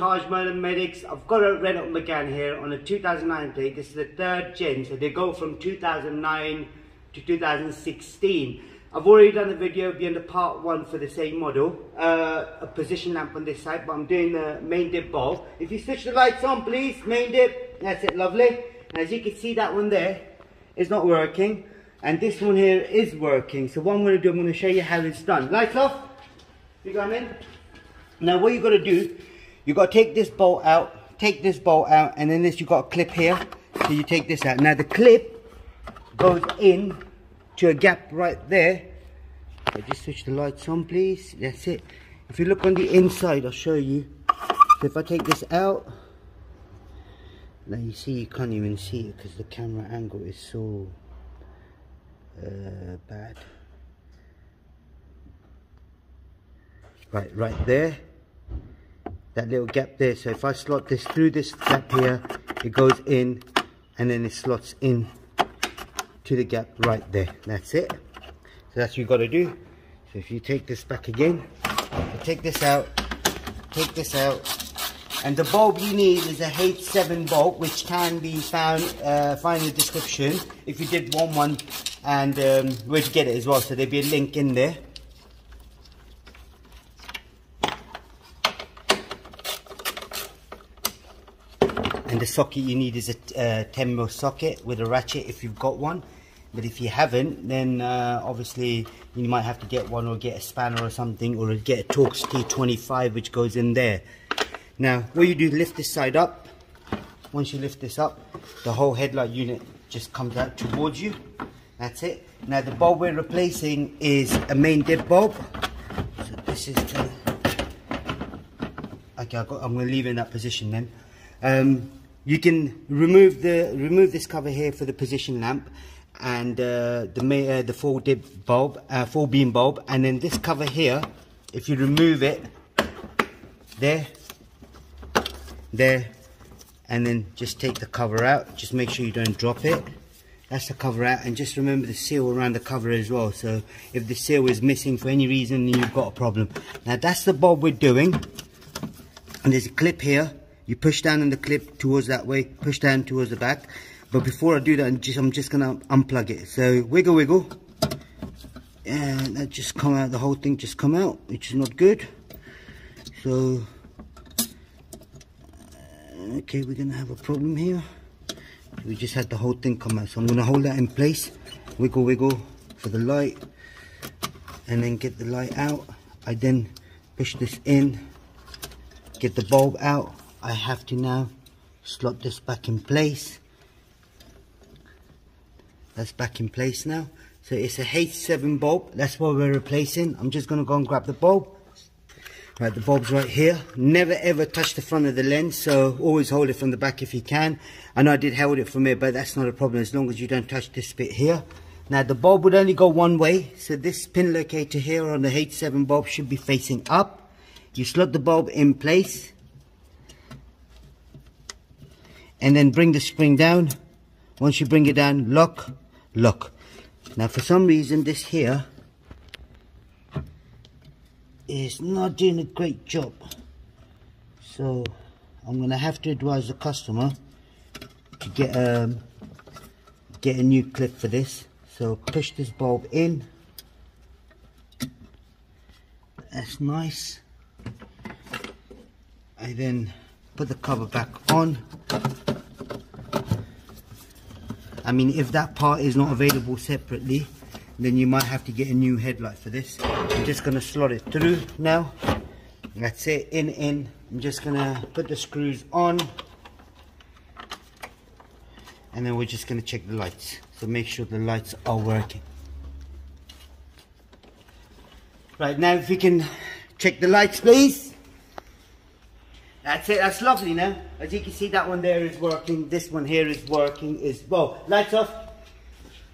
Tajmotormedics. I've got a Renault Megane here on a 2009 plate. This is the 3rd gen, so they go from 2009 to 2016. I've already done a video being the part 1 for the same model, a position lamp on this side, but I'm doing the main dip bulb. If you switch the lights on please, main dip, that's it, lovely. And as you can see, that one there is not working, and this one here is working. So what I'm going to do, I'm going to show you how it's done. Lights off, you got in. Now what you got to do, you got to take this bolt out, and then this, you got a clip here, so you take this out. Now the clip goes in to a gap right there. So just switch the lights on please, that's it. If you look on the inside, I'll show you. So if I take this out, now you see, you can't even see it because the camera angle is so bad. Right there, that little gap there. So if I slot this through this gap here, it goes in, and then it slots in to the gap right there. That's it. So that's what you got to do. So if you take this back again, you take this out, and the bulb you need is a H7 bulb, which can be found in the description if you did want one, and where to get it as well. So there'll be a link in there. And the socket you need is a 10mm socket with a ratchet if you've got one. But if you haven't, then obviously you might have to get one, or get a spanner or something, or get a Torx T25 which goes in there. Now what you do, lift this side up. Once you lift this up, the whole headlight unit just comes out towards you. That's it. Now the bulb we're replacing is a main dip bulb. So this is the... Okay, I'm going to leave it in that position then. You can remove this cover here for the position lamp, and the 4-dip bulb, 4-beam bulb, and then this cover here, if you remove it, there, and then just take the cover out. Just make sure you don't drop it. That's the cover out, and just remember the seal around the cover as well. So if the seal is missing for any reason, then you've got a problem. Now that's the bulb we're doing, and there's a clip here. You push down on the clip towards that way, push down towards the back. But before I do that, I'm just gonna unplug it. So wiggle, and that just come out. The whole thing just come out, which is not good. So okay, we're gonna have a problem here. We just had the whole thing come out. So I'm gonna hold that in place. Wiggle for the light, and then get the light out. I then push this in, get the bulb out. I have to now slot this back in place. That's back in place now. So it's a H7 bulb. That's what we're replacing. I'm just going to go and grab the bulb. Right, the bulb's right here. Never ever touch the front of the lens, so always hold it from the back if you can. I know I did hold it from here, but that's not a problem as long as you don't touch this bit here. Now the bulb would only go one way, so this pin locator here on the H7 bulb should be facing up. You slot the bulb in place, and then bring the spring down. Once you bring it down, lock. Now for some reason this here is not doing a great job, so I'm gonna have to advise the customer to get a new clip for this. So push this bulb in. That's nice. I then put the cover back on. I mean, if that part is not available separately, then you might have to get a new headlight for this. I'm just going to slot it through now. That's it, in. I'm just going to put the screws on, and then we're just going to check the lights. So make sure the lights are working. Right, now if we can check the lights please. That's it, that's lovely now. As you can see, that one there is working, this one here is working as well. Lights off.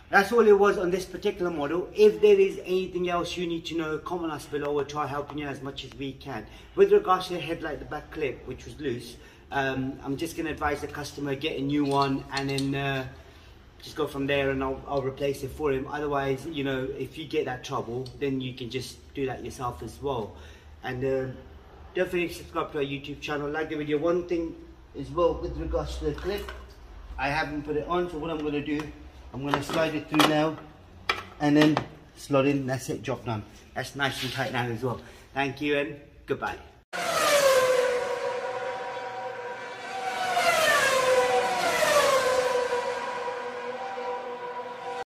That's all it was on this particular model. If there is anything else you need to know, comment us below. We'll try helping you as much as we can. With regards to the headlight, the back clip, which was loose, I'm just going to advise the customer, get a new one, and then just go from there, and I'll replace it for him. Otherwise, you know, if you get that trouble, then you can just do that yourself as well. And Don't forget to subscribe to our YouTube channel, like the video. One thing as well with regards to the clip, I haven't put it on, so what I'm going to do, I'm going to slide it through now and then slot in. That's it, job done. That's nice and tight now as well. Thank you and goodbye.